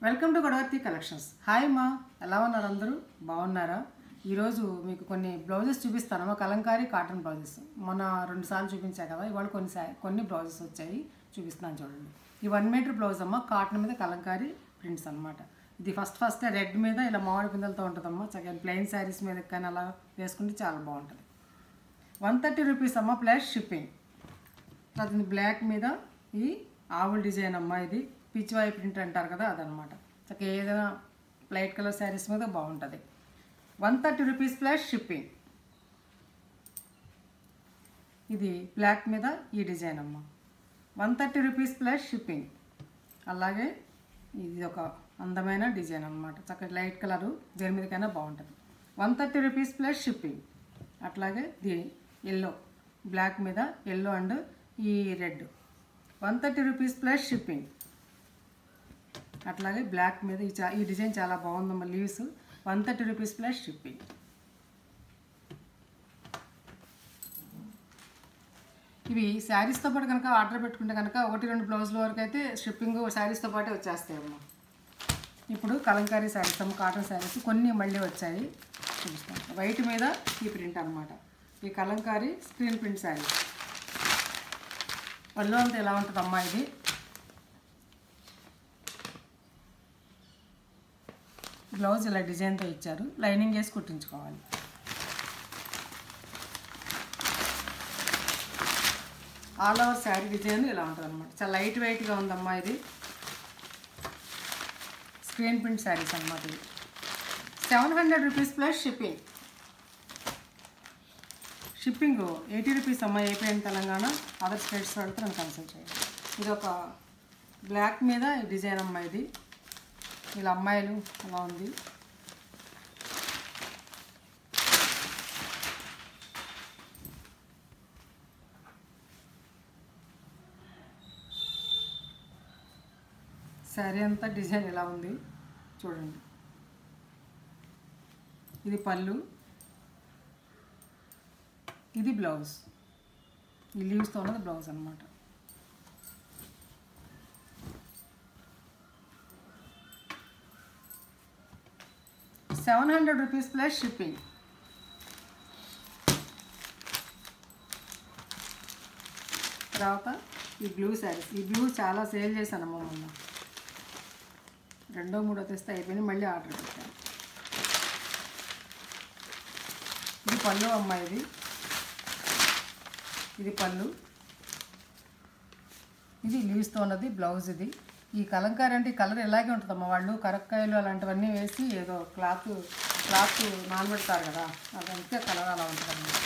Welcome to Godavarthi collections. Hi మా, ఎలా ఉన్నారు అందరూ? బాగున్నారా? ఈరోజు మీకు కొన్ని బ్లౌజెస్ చూపిస్తాను. కలంకారీ కాటన్ బ్లౌజెస్ మొన్న 2 సార్లు చూపించా కదా, ఇవాళ కొన్ని బ్లౌజెస్ వచ్చాయి, చూపిస్తున్నాను చూడండి. ఈ 1 మీటర్ బ్లౌజ్ అమ్మ, కాటన్ మీద కలంకారీ ప్రింట్స్ అనమాట. ఇది ఫస్ట్ రెడ్ మీద ఇలా మామిడి పిందలతో ఉంటుందమ్మా. చక్కగా ప్లెయిన్ శారీస్ మీద కానీ అలా వేసుకుంటే చాలా బాగుంటుంది. 130 రూపీస్ అమ్మ, ప్లస్ షిప్పింగ్. అది బ్లాక్ మీద ఈ ఆవుల డిజైన్ అమ్మ. ఇది పిచ్చివాయి ప్రింట్ అంటారు కదా, అదనమాట. చక్కగా ఏదైనా లైట్ కలర్ శారీస్ మీద బాగుంటుంది. 130 రూపీస్ ప్లస్ షిప్పింగ్. ఇది బ్లాక్ మీద ఈ డిజైన్ అమ్మ, 130 రూపీస్ ప్లస్ షిప్పింగ్. అలాగే ఇది ఒక అందమైన డిజైన్ అనమాట. చక్కగా లైట్ కలరు దేని మీదకైనా బాగుంటుంది. 130 రూపీస్ ప్లస్ షిప్పింగ్. అట్లాగే ది ఎల్లో, బ్లాక్ మీద ఎల్లో అండ్ ఈ రెడ్, 130 రూపీస్ ప్లస్ షిప్పింగ్. అట్లాగే బ్లాక్ మీద ఈ డిజైన్ చాలా బాగుందమ్మా. Leaves 130 rupees plus shipping. ఇవి శారీస్తో పాటు కనుక ఆర్డర్ పెట్టుకుంటే కనుక 1-2 బ్లౌజుల వరకు అయితే షిప్పింగ్ శారీస్తో పాటే వచ్చేస్తాయమ్మా. ఇప్పుడు కలంకారీ శారీస్ అమ్మ, కాటన్ శారీస్ కొన్ని మళ్ళీ వచ్చాయి, చూపిస్తాను. వైట్ మీద ఈ ప్రింట్ అనమాట. ఈ కలంకారీ స్క్రీన్ ప్రింట్ శారీ. పళ్ళు అంతా ఎలా ఉంటుందమ్మా. ఇది బ్లౌజ్ ఇలా డిజైన్తో ఇచ్చారు, లైనింగ్ వేసి కుట్టించుకోవాలి. ఆల్ ఓవర్ శారీ డిజైన్ ఇలా ఉంటుంది అనమాట. చాలా లైట్ వెయిట్గా ఉందమ్మా. ఇది స్క్రీన్ ప్రింట్ శారీస్ అనమాట. ఇది 700 rupees plus shipping. Shipping 80 rupees అమ్మ. AP and Telangana, other states వాళ్ళతో నన్ను కన్సల్ట్ చేయండి. ఇది ఒక బ్లాక్ మీద ఈ డిజైన్ అమ్మ. ఇది ఇలా అమ్మాయిలు అలా ఉంది. శారీ అంతా డిజైన్ ఎలా ఉంది చూడండి. ఇది పళ్ళు, ఇది బ్లౌజ్. ఈ లీవ్స్తో ఉన్నది బ్లౌజ్ అనమాట. $700 రూపీస్ ప్లస్ షిప్పింగ్. తర్వాత ఈ బ్లూ శారీస్. ఈ బ్లూ చాలా సేల్ చేశానమ్మ మొన్న. 2-3 తెస్తే అయిపోయింది, మళ్ళీ ఆర్డర్ పెట్టాను. ఇది పళ్ళు అమ్మ. ఇది పళ్ళు, ఇది లీవ్స్తో ఉన్నది బ్లౌజ్. ఇది ఈ కలంకారీ అంటే ఈ కలర్ ఇలాగే ఉంటుందమ్మా. వాళ్ళు కరక్కాయలు అలాంటివన్నీ వేసి ఏదో క్లాత్ నానబెడతారు కదా, అదంతే కలర్ అలా ఉంటుందన్నమాట.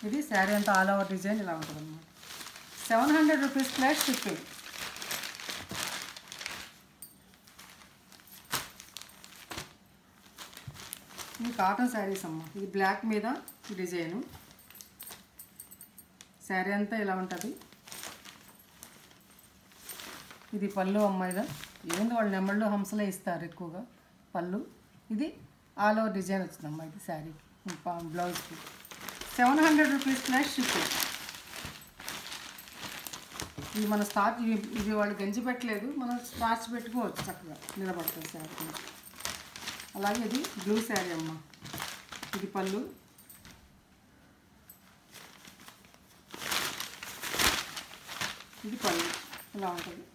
ఇది శారీ అంతా ఆల్ ఓవర్ డిజైన్ ఇలా ఉంటుందన్నమాట. 700 రూపీస్ ప్లస్ షిప్పింగ్. ఇది కాటన్ శారీస్ అమ్మ. ఇది బ్లాక్ మీద ఈ డిజైను. శారీ అంతా ఇలా ఉంటుంది. ఇది పళ్ళు అమ్మ. ఇదా ఏంది వాళ్ళు నెమ్మళ్ళు హంసలే ఇస్తారు ఎక్కువగా పళ్ళు. ఇది ఆల్ ఓవర్ డిజైన్ వచ్చిందమ్మా. ఇది శారీ బ్లౌజ్కి 700 రూపీస్ ప్లస్ షిప్పింగ్. ఇది మన ఇది వాళ్ళు గంజి పెట్టలేదు, మనం స్టార్చ్ పెట్టుకోవచ్చు, చక్కగా నిలబడుతుంది శారీ. అలాగే ఇది బ్లూ శారీ అమ్మ. ఇది పళ్ళు, ఇది పళ్ళు ఇలా ఉంటుంది.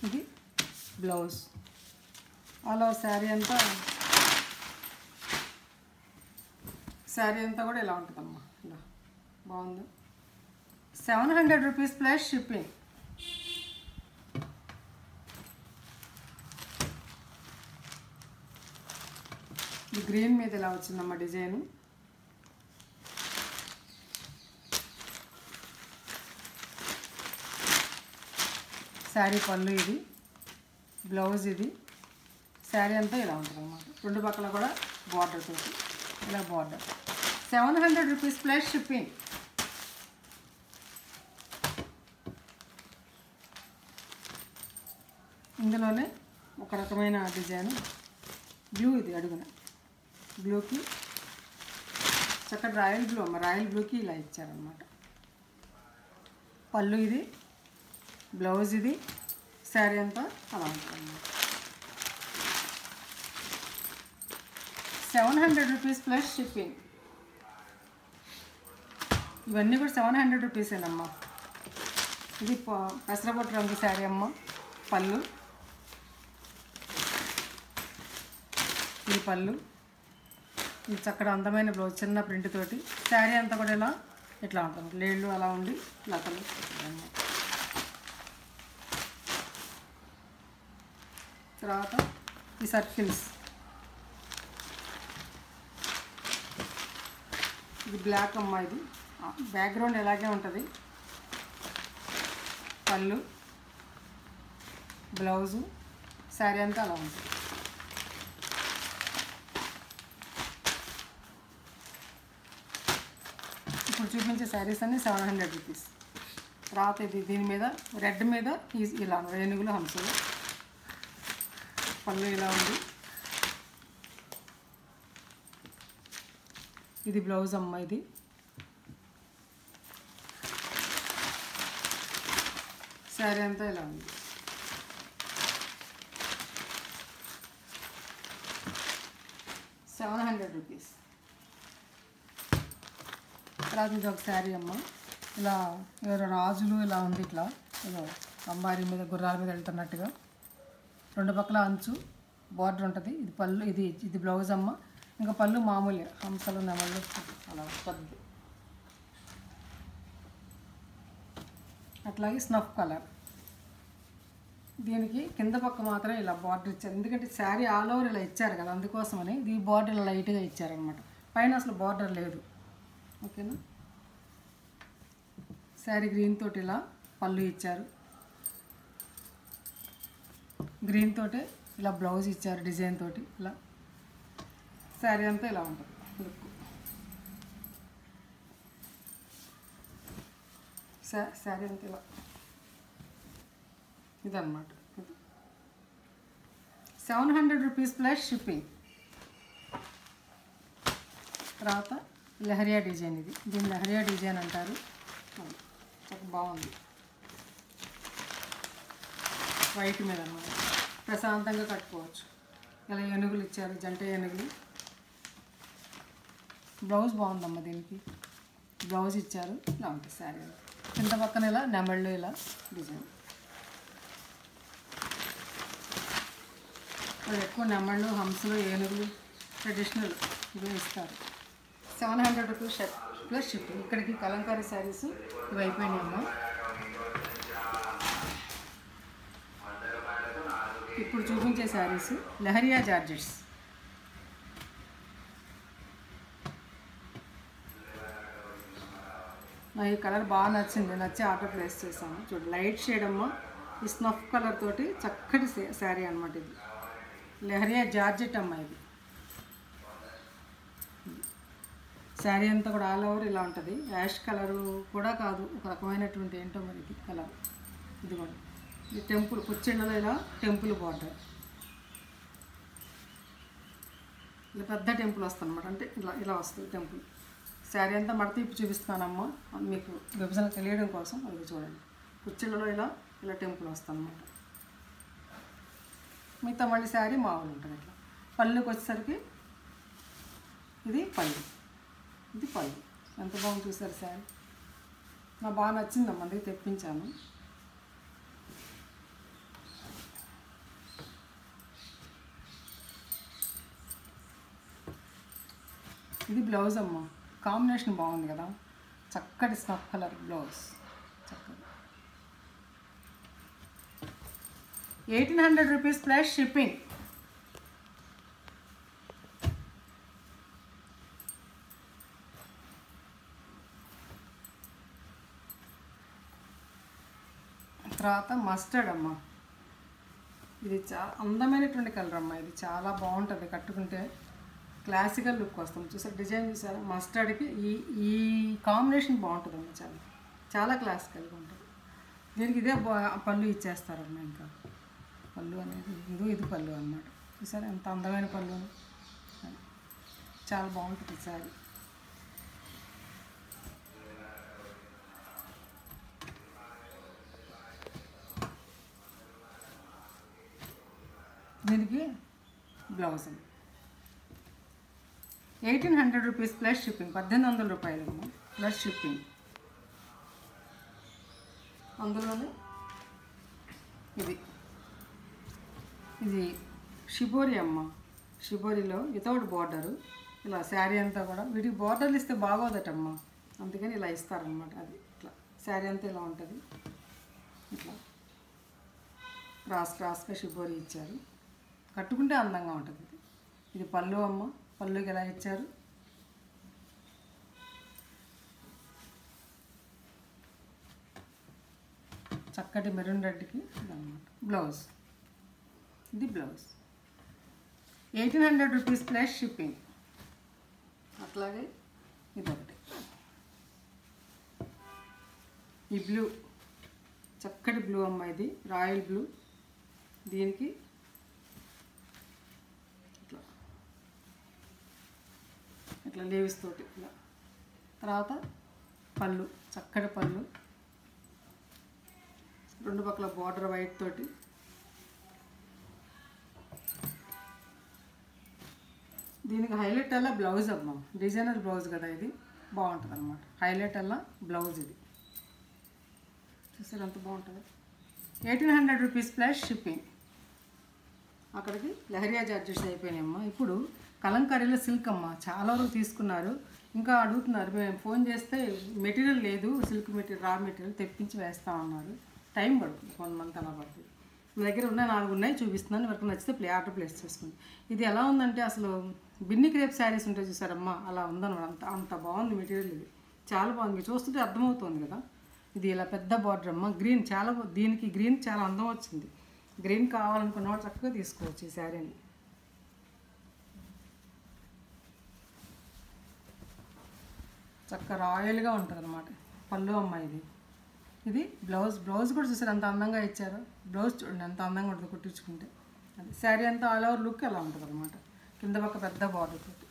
ఇది బ్లౌజ్. ఆల్ ఓవర్ శారీ అంతా కూడా ఇలా ఉంటుందమ్మా. ఇలా బాగుంది. 700 రూపీస్ ప్లస్ షిప్పింగ్. ఈ గ్రీన్ మీద ఇలా వచ్చిందమ్మా డిజైను. శారీ పళ్ళు, ఇది బ్లౌజ్. ఇది శారీ అంతా ఇలా ఉంటుంది అన్నమాట. 2 పక్కల కూడా బార్డర్ తోటి ఇలా బార్డర్. 700 rupees plus shipping. ఇందులోనే ఒక రకమైన డిజైన్ బ్లూ. ఇది అడుగున బ్లూకి చక్కటి రాయల్ బ్లూ అమ్మ. రాయల్ బ్లూకి ఇలా ఇచ్చారనమాట. పళ్ళు ఇది, బ్లౌజ్ ఇది, శారీ అంతా అలా ఉంటుంది. 700 రూపీస్ ప్లస్ షిప్పింగ్. ఇవన్నీ కూడా 700 రూపీసేనమ్మా. ఇది పెసరపట్టు రంగు శారీ అమ్మ. పళ్ళు, ఇది పళ్ళు. ఇది చక్కగా అందమైన బ్లౌజ్, చిన్న ప్రింట్ తోటి. శారీ అంతా కూడా ఇలా ఇట్లా ఉంటుంది, లేళ్ళు అలా ఉండి లతలు. తర్వాత ఈ సర్కిల్స్, ఇది బ్లాక్ అమ్మ. ఇది బ్యాక్గ్రౌండ్ ఇలాగే ఉంటుంది. పళ్ళు, బ్లౌజు, శారీ అంతా అలా ఉంటుంది. ఇప్పుడు చూపించే శారీస్ అన్నీ 700 రూపీస్. తర్వాత ఇది దీని మీద రెడ్ మీద ఇలా ఏనుగులు హంసలు. పళ్ళు ఇలా ఉంది. ఇది బ్లౌజ్ అమ్మ. ఇది శారీ అంతా ఇలా ఉంది. ₹700. తర్వాత ఇది ఒక శారీ అమ్మ. ఇలా ఎవరో రాజులు ఇలా ఉంది. ఇట్లా ఏదో అంబారీ మీద గుర్రాల మీద వెళ్తున్నట్టుగా. రెండు పక్కల అంచు బార్డర్ ఉంటుంది. ఇది పళ్ళు, ఇది బ్లౌజ్ అమ్మ. ఇంకా పళ్ళు మామూలే, హంసలు నెమళ్ళు అలా వస్తుంది. అట్లాగే స్నఫ్ కలర్. దీనికి కింద పక్క మాత్రం ఇలా బార్డర్ ఇచ్చారు, ఎందుకంటే శారీ ఆల్ ఓవర్ ఇలా ఇచ్చారు కదా, అందుకోసమని ఇది బార్డర్ ఇలా లైట్గా ఇచ్చారనమాట. పైన అసలు బార్డర్ లేదు. ఓకేనా. శారీ గ్రీన్ తోటి ఇలా పళ్ళు ఇచ్చారు. గ్రీన్ తోటే ఇలా బ్లౌజ్ ఇచ్చారు డిజైన్ తోటి. ఇలా శారీ అంతా ఇలా ఉంటుంది లుక్. శారీ అంతా ఇలా ఇదన్నమాట. 700 రూపీస్ ప్లస్ షిప్పింగ్. తర్వాత లహరియా డిజైన్. ఇది దీన్ని లహరియా డిజైన్ అంటారు. చాలా బాగుంది. వైట్ మీద అన్నమాట. ప్రశాంతంగా కట్టుకోవచ్చు. ఇలా ఏనుగులు ఇచ్చారు, జంట ఏనుగులు. బ్లౌజ్ బాగుందమ్మా. దీనికి బ్లౌజ్ ఇచ్చారు. ఇలా ఉంటుంది శారీ. కింద పక్కన ఇలా నెమళ్ళు ఇలా డిజైన్. ఎక్కువ నెమళ్ళు, హంసలు, ఏనుగులు ట్రెడిషనల్ ఇవి ఇస్తారు. 700 రూపీస్ ప్లస్ షిప్పింగ్. ఇక్కడికి కలంకారీ శారీస్ ఇవి అయిపోయినాయమ్మా. ఇప్పుడు చూపించే శారీస్ లహరియా జార్జెట్స్. నాకు ఈ కలర్ బాగా నచ్చింది, నచ్చి ఆర్డర్ ప్లేస్ చేశాను. చూడు, లైట్ షేడ్ అమ్మ. ఈ స్నఫ్ కలర్ తోటి చక్కటి శారీ అనమాట. ఇది లహరియా జార్జెట్ అమ్మ. ఇది శారీ అంతా కూడా ఆల్ ఓవర్ ఇలా ఉంటుంది. యాష్ కలరు కూడా కాదు, ఒక రకమైనటువంటి ఏంటో మరి ఇది కలర్. ఇది కూడా ఈ టెంపుల్ కుచ్చిళ్ళలో ఇలా టెంపుల్ బార్డర్, ఇలా పెద్ద టెంపుల్ వస్తుంది అనమాట. అంటే ఇలా ఇలా వస్తుంది టెంపుల్. శారీ అంతా మడత ఇప్పుడు చూపిస్తున్నానమ్మా మీకు విభజన తెలియడం కోసం. అది చూడండి, కుచ్చిళ్ళలో ఇలా ఇలా టెంపుల్ వస్తుంది అనమాట. మిగతా మళ్ళీ శారీ మామూలు ఉంటుంది. ఇట్లా పళ్ళుకి వచ్చేసరికి ఇది పళ్ళు, ఇది పళ్ళు. ఎంత బాగుంది చూసారు శారీ. నాకు బాగా నచ్చిందమ్మా, అందుకే తెప్పించాను. ఇది బ్లౌజ్ అమ్మ. కాంబినేషన్ బాగుంది కదా, చక్కటి స్నఫ్ కలర్ బ్లౌజ్. చక్కగా 1800 రూపీస్ ప్లస్ షిప్పింగ్. తర్వాత మస్టర్డ్ అమ్మ. ఇది చాలా అందమైనటువంటి కలర్ అమ్మ. ఇది చాలా బాగుంటుంది, కట్టుకుంటే క్లాసికల్ లుక్ వస్తుంది. చూసారు డిజైన్, చూసారా మస్టర్డ్కి ఈ కాంబినేషన్ బాగుంటుంది అమ్మ. చాలా చాలా క్లాసికల్గా ఉంటుంది. దీనికి ఇదే పళ్ళు ఇచ్చేస్తారమ్మ. ఇంకా పళ్ళు అనేది ఇది పళ్ళు అన్నమాట. చూసారా ఎంత అందమైన పళ్ళు, చాలా బాగుంటుంది సారీ. దీనికి బ్లౌజ్ 1800 రూపీస్ ప్లస్ షిప్పింగ్, 1800 రూపాయలు ప్లస్ షిప్పింగ్. అందులోనే ఇది షిబోరి అమ్మ, షిబోరిలో వితౌట్ బార్డరు. ఇలా శారీ అంతా కూడా వీటికి బార్డర్లు ఇస్తే బాగోదటమ్మా, అందుకని ఇలా ఇస్తారనమాట. అది ఇట్లా శారీ అంతా ఇలా ఉంటుంది, ఇట్లా క్రాస్గా షిబోరి ఇచ్చారు. కట్టుకుంటే అందంగా ఉంటుంది. ఇది పళ్ళు అమ్మ, పళ్ళుకి ఎలా ఇచ్చారు. చక్కటి మెరూన్ రెడ్కి ఇదన్నమాట బ్లౌజ్. ఇది బ్లౌజ్ 1800 రూపీస్ ప్లస్ షిప్పింగ్. అట్లాగే ఇదొకటి, ఈ బ్లూ చక్కటి బ్లూ అమ్మ, ఇది రాయల్ బ్లూ. దీనికి ఇట్లా లీవ్స్ తోటి ఇలా. తర్వాత పళ్ళు, చక్కటి పళ్ళు, రెండు పక్కల బార్డర్ వైట్ తోటి. దీనికి హైలైట్ అలా బ్లౌజ్ అమ్మ, డిజైనర్ బ్లౌజ్ కదా ఇది, బాగుంటుంది అనమాట. హైలైట్ అలా బ్లౌజ్ ఇది చూసారు ఎంత బాగుంటుంది. 1800 రూపీస్ ప్లస్ షిప్పింగ్. అక్కడికి లహరియా జార్జెస్ అయిపోయినాయమ్మా. ఇప్పుడు కలంకారీలో సిల్క్ అమ్మ, చాలా వరకు తీసుకున్నారు, ఇంకా అడుగుతున్నారు. మేము ఫోన్ చేస్తే మెటీరియల్ లేదు, సిల్క్ మెటీరియల్, రా మెటీరియల్ తెప్పించి వేస్తామన్నారు. టైం పడుతుంది, 1 మంత్ అలా పడుతుంది. మీ దగ్గర ఉన్న 4 ఉన్నాయి చూపిస్తున్నాను, వరకు నచ్చితే ఆర్డర్ ప్లేస్ చేసుకోండి. ఇది ఎలా ఉందంటే అసలు బిన్ని క్రేప్ శారీస్ ఉంటాయి చూసారమ్మా, అలా ఉందన్నమాట. అంత బాగుంది మెటీరియల్, ఇది చాలా బాగుంది. మీరు చూస్తుంటే అర్థమవుతుంది కదా. ఇది ఇలా పెద్ద బార్డర్ అమ్మ, గ్రీన్ చాలా, దీనికి గ్రీన్ చాలా అందం వచ్చింది. గ్రీన్ కావాలనుకున్న వాళ్ళు చక్కగా తీసుకోవచ్చు ఈ శారీని. చక్కగా రాయల్గా ఉంటుంది అనమాట. పళ్ళు అమ్మ ఇది బ్లౌజ్ కూడా చూసారు ఎంత అందంగా ఇచ్చారో. బ్లౌజ్ చూడండి ఎంత అందంగా ఉంటుంది కుట్టించుకుంటే. అది శారీ అంతా ఆల్ ఓవర్ లుక్ ఎలా ఉంటుంది అనమాట. కింద పక్క పెద్ద బార్డర్ తోటి,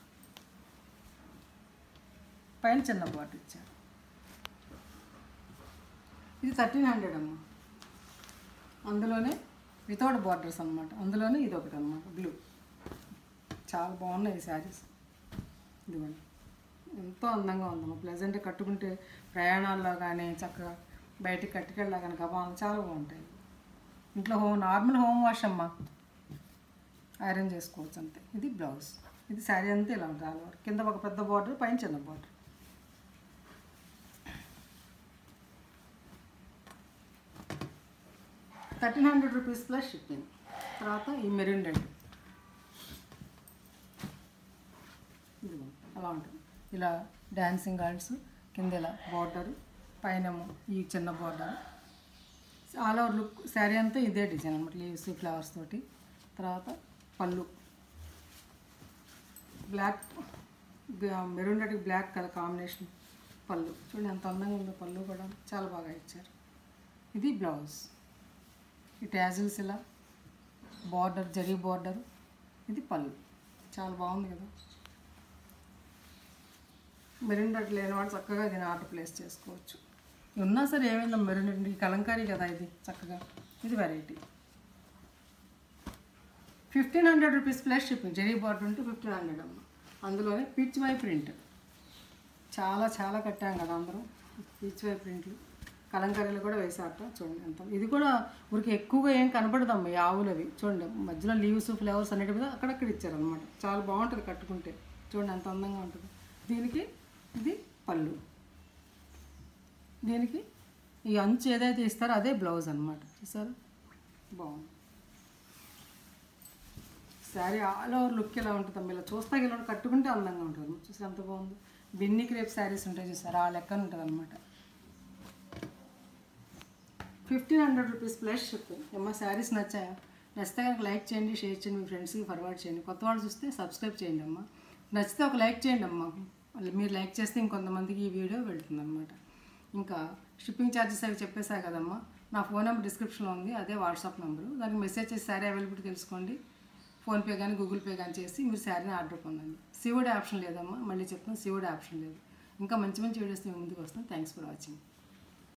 పైన చిన్న బార్డర్ ఇచ్చారు. ఇది 1300 అమ్మ, అందులోనే వితౌట్ బార్డర్స్ అనమాట. అందులోనే ఇది ఒకటి అనమాట బ్లూ. చాలా బాగున్నాయి ఈ శారీస్. ఇదిగోండి ఎంతో అందంగా ఉందమ్మా. ప్లెజెంట్ కట్టుకుంటే ప్రయాణాల్లో కానీ చక్కగా బయటికి కట్టుకెళ్ళా కానీ గబాలు చాలా బాగుంటాయి. ఇంట్లో నార్మల్ హోమ్ వాష్ అమ్మ, ఐరన్ చేసుకోవచ్చు అంతే. ఇది బ్లౌజ్. ఇది శారీ అంతా ఇలా ఉంటుంది ఆల్ ఓవర్. కింద ఒక పెద్ద బార్డర్, పైన చిన్న బార్డర్. 1300 rupees plus shipping. తర్వాత ఈ మెరూన్ రెడ్, ఇది అలా ఉంటుంది. ఇలా డాన్సింగ్ గర్ల్స్, కింద ఇలా బార్డర్, పైన ఈ చిన్న border. All over look saree అంతా ఇదే డిజైన్ అనమాట, లీవ్స్ ఫ్లవర్స్ తోటి. తర్వాత పళ్ళు బ్లాక్, మెరూన్ రెడ్కి బ్లాక్ కలర్ కాంబినేషన్ పళ్ళు. చూడండి ఎంత అందంగా ఉందో, పళ్ళు కూడా చాలా బాగా ఇచ్చారు. ఇది బ్లౌజ్. ఈ ట్యాజిల్స్ ఇలా బార్డర్, జరీ బార్డర్. ఇది పళ్ళు, చాలా బాగుంది కదా. మెరూన్ రెడ్ లేని వాళ్ళు చక్కగా దీన్ని ఆర్డర్ ప్లేస్ చేసుకోవచ్చు. ఉన్నా సరే ఏమైందా మెరూన్ రెడ్, కలంకారీ కదా ఇది చక్కగా. ఇది variety. 1500 rupees plus shipping. Zari border ఉంటే 1500 అమ్మ. అందులోనే పిచ్ వై ప్రింట్, చాలా చాలా కట్టాం కదా అందరం. పిచ్ వై ప్రింట్లు కలంకారీలు కూడా వేసారట. చూడండి ఎంత, ఇది కూడా ఊరికి ఎక్కువగా ఏం కనపడదమ్మా. ఈ ఆవులవి చూడండి, మధ్యలో లీవ్స్ ఫ్లవర్స్ అన్నిటి మీద అక్కడక్కడ ఇచ్చారనమాట. చాలా బాగుంటుంది కట్టుకుంటే. చూడండి ఎంత అందంగా ఉంటుంది. దీనికి ఇది పళ్ళు, దీనికి ఈ అంచు ఏదైతే ఇస్తారో అదే బ్లౌజ్ అనమాట. చూసారా బాగుంది శారీ. ఆల్ ఓవర్ లుక్ ఎలా ఉంటుంది అమ్మ, ఇలా చూస్తా ఇలా కట్టుకుంటే అందంగా ఉంటుంది. చూసి ఎంత బాగుంది. బిన్ని క్రేప్ శారీస్ ఉంటాయి చూసారా, ఆ లెక్కన ఉంటుంది అనమాట. 1500 రూపీస్ ప్లస్ షిప్పింగ్. అమ్మ శారీస్ నచ్చాయా? నచ్చితే కనుక లైక్ చేయండి, షేర్ చేయండి, మీ ఫ్రెండ్స్కి ఫార్వర్డ్ చేయండి. కొత్త వాళ్ళు చూస్తే సబ్స్క్రైబ్ చేయండి అమ్మ. నచ్చితే ఒక లైక్ చేయండి అమ్మ. మీరు లైక్ చేస్తే ఇంకొంతమందికి ఈ వీడియో వెళ్తుంది అనమాట. ఇంకా షిప్పింగ్ ఛార్జెస్ అవి చెప్పేసా కదమ్మా. నా ఫోన్ నెంబర్ డిస్క్రిప్షన్లో ఉంది, అదే వాట్సాప్ నెంబరు. దానికి మెసేజ్ చేసి శారీ అవైలబిలిటీ తెలుసుకోండి. ఫోన్పే కానీ గూగుల్ పే కానీ చేసి మీరు శారీని ఆర్డర్ పొందండి. సిఓడి ఆప్షన్ లేదమ్మా, మళ్ళీ చెప్తాను, సిఓడి ఆప్షన్ లేదు. ఇంకా మంచి మంచి వీడియోస్ మేము ముందుకు వస్తాం. Thanks for watching.